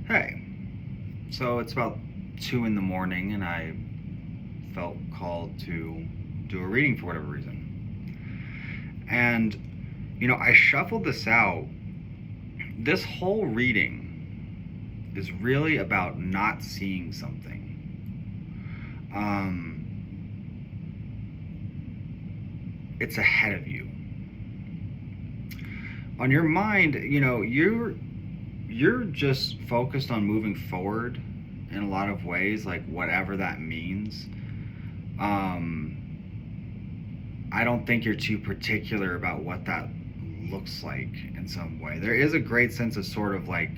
Hey, so it's about 2 in the morning, and I felt called to do a reading for whatever reason. And, I shuffled this out. This whole reading is really about not seeing something. It's ahead of you. On your mind, you're just focused on moving forward in a lot of ways, like whatever that means. Um, I don't think you're too particular about what that looks like in some way. There is a great sense of sort of like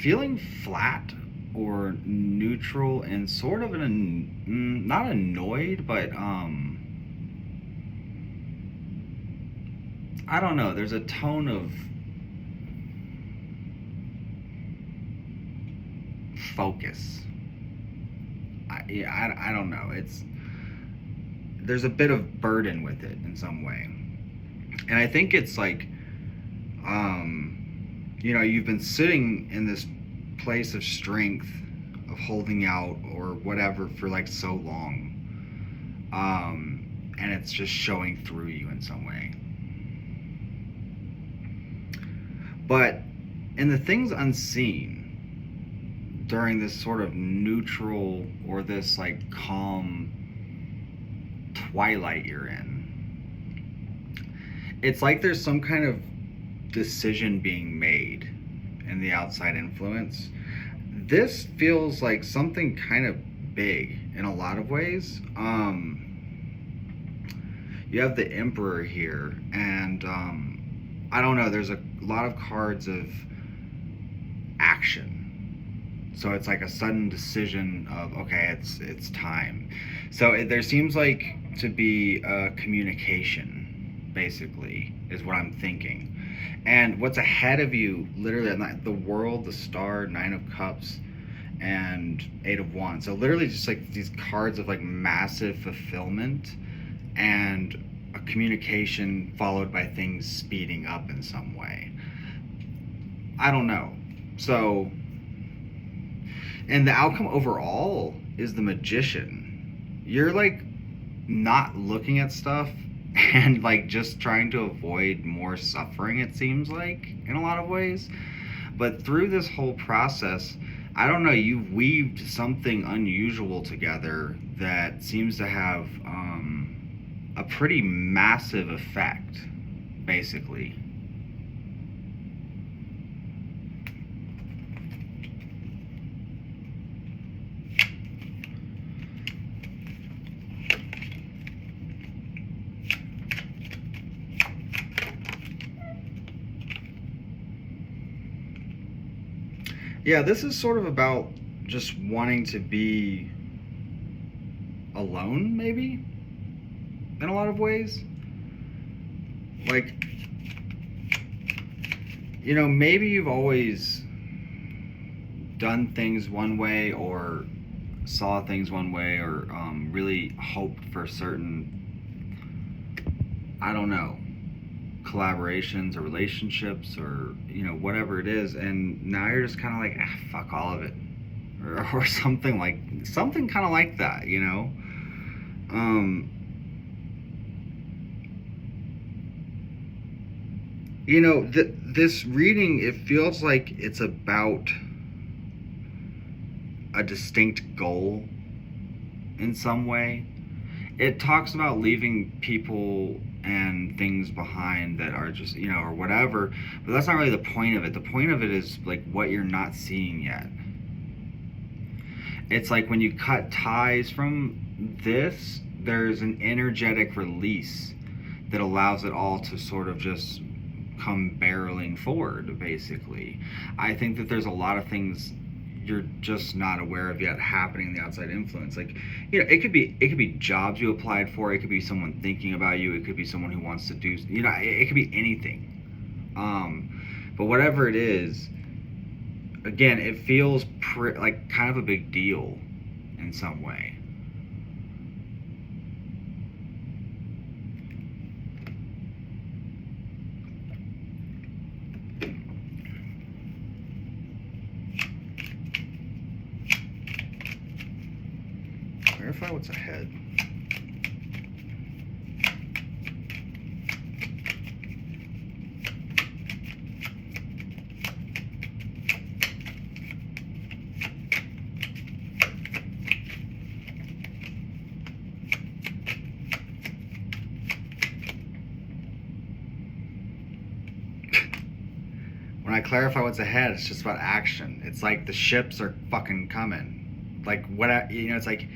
feeling flat or neutral and sort of not annoyed, but I don't know. There's a tone of focus. I don't know. There's a bit of burden with it in some way, and I think it's like, you've been sitting in this place of strength, of holding out or whatever for like so long, and it's just showing through you in some way. But in the things unseen during this sort of neutral or this like calm twilight you're in, it's like there's some kind of decision being made in the outside influence. This feels like something kind of big in a lot of ways. You have the Emperor here, and I don't know, there's a lot of cards of action. So it's like a sudden decision of, okay, it's time. So there seems like to be a communication, basically, is what I'm thinking. And what's ahead of you, literally, the world, the star, Nine of Cups, and Eight of Wands. So literally just like these cards of like massive fulfillment and a communication followed by things speeding up in some way. I don't know. So, and the outcome overall is the Magician. You're like not looking at stuff and like just trying to avoid more suffering, it seems like, in a lot of ways. But through this whole process, I don't know, you've weaved something unusual together that seems to have a pretty massive effect, basically. Yeah, this is sort of about just wanting to be alone, maybe, in a lot of ways. Like, maybe you've always done things one way or saw things one way or really hoped for certain, I don't know, collaborations or relationships or whatever it is, and now you're just kind of like, fuck all of it, or something kind of like that, this reading, it feels like it's about a distinct goal in some way. It talks about leaving people and things behind that are just, or whatever, but that's not really the point of it. The point of it is like what you're not seeing yet. It's like when you cut ties from this, there's an energetic release that allows it all to sort of just come barreling forward, basically. I think that there's a lot of things you're just not aware of yet happening in the outside influence. Like, it could be jobs you applied for, it could be someone thinking about you, it could be someone who wants to do, it could be anything. But whatever it is, again, it feels like kind of a big deal in some way. clarify what's ahead. When I clarify what's ahead, it's just about action. It's like the ships are fucking coming. Like what it's like,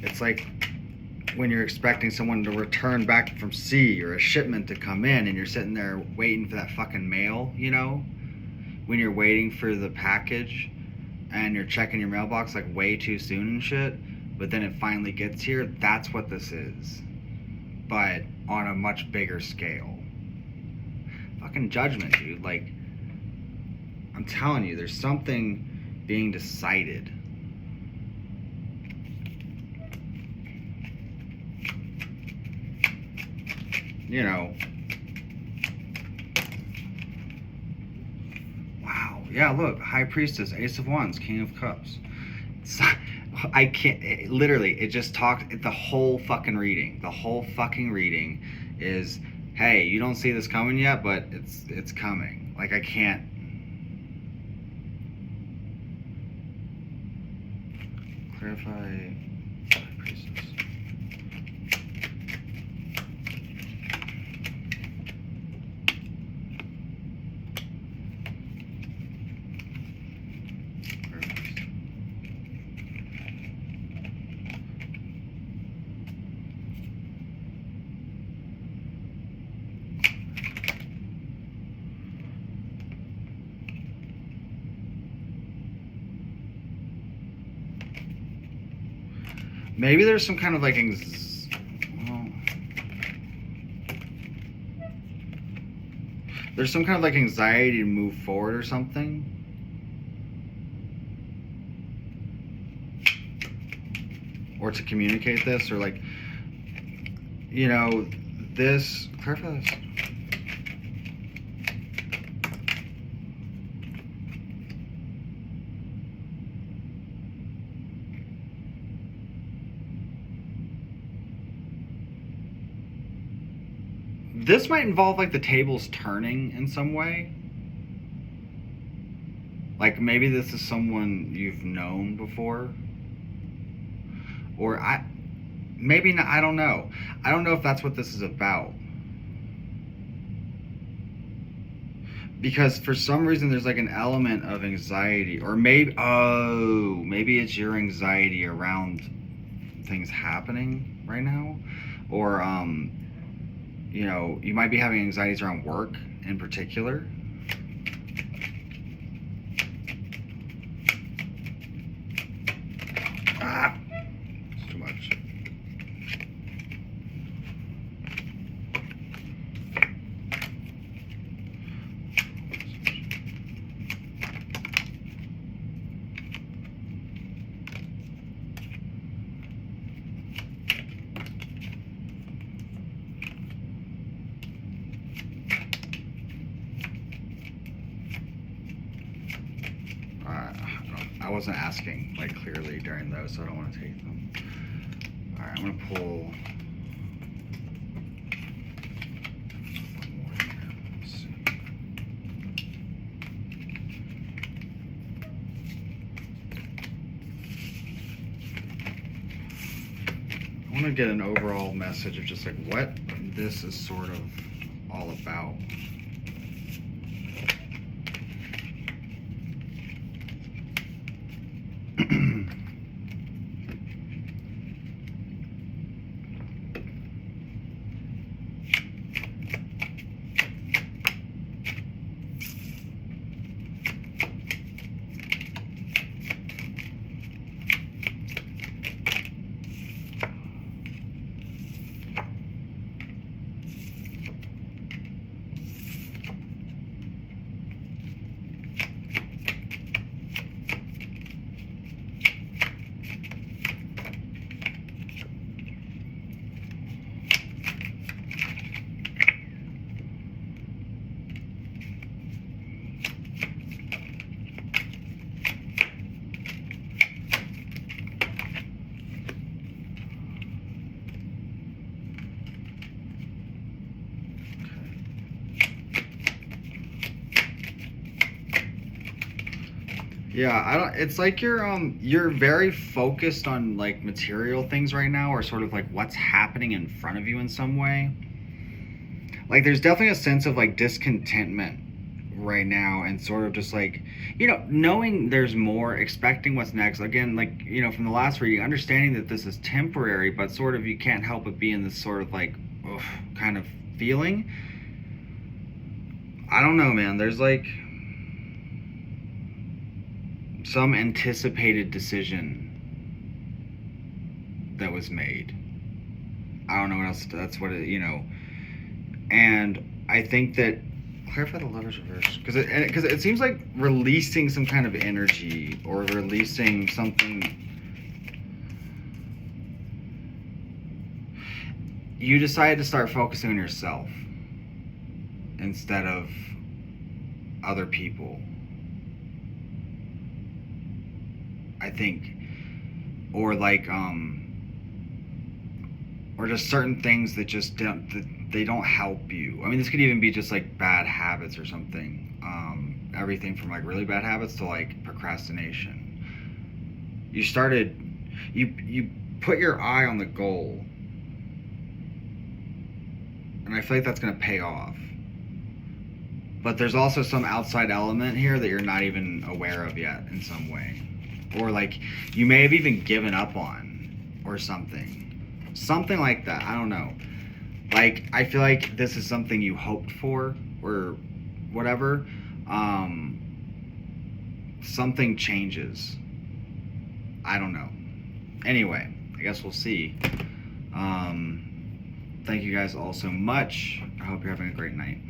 it's like when you're expecting someone to return back from sea or a shipment to come in, and you're sitting there waiting for that fucking mail. When you're waiting for the package, and you're checking your mailbox like way too soon and shit, but then it finally gets here. That's what this is, but on a much bigger scale. Fucking judgment, dude. Like, I'm telling you, there's something being decided. Wow. Yeah, look. High Priestess, Ace of Wands, King of Cups. I can't, literally, it just talked, the whole fucking reading is, hey, you don't see this coming yet, but it's coming. Like, I can't. Clarify. Maybe there's some kind of like there's some kind of like anxiety to move forward or something. Or to communicate this, or like, this. Clarify this. This might involve like the tables turning in some way. Like maybe this is someone you've known before. Or maybe not, I don't know. I don't know if that's what this is about. Because for some reason there's like an element of anxiety, or maybe it's your anxiety around things happening right now, or you might be having anxieties around work in particular. It's too much. I wasn't asking like clearly during those, so I don't want to take them. All right, I'm gonna pull one more here. Let's see. I want to get an overall message of just like what this is sort of all about. Yeah, I don't. It's like you're very focused on like material things right now, or sort of like what's happening in front of you in some way. Like there's definitely a sense of like discontentment right now, and sort of just like, knowing there's more, expecting what's next. Again, like, from the last reading, understanding that this is temporary, but sort of you can't help but be in this sort of like, ugh, kind of feeling. I don't know, man. There's like some anticipated decision that was made. I don't know what else. That's what it. And I think that clarify the Lovers reverse, because it seems like releasing some kind of energy, or releasing something. You decided to start focusing on yourself instead of other people, I think. Or like or just certain things that just they don't help you. I mean, this could even be just like bad habits or something. Everything from like really bad habits to like procrastination. You put your eye on the goal, and I feel like that's going to pay off. But there's also some outside element here that you're not even aware of yet in some way. Or like you may have even given up on, or something. Something like that. I don't know. Like, I feel like this is something you hoped for, or whatever. Something changes. I don't know. Anyway, I guess we'll see. Thank you guys all so much. I hope you're having a great night.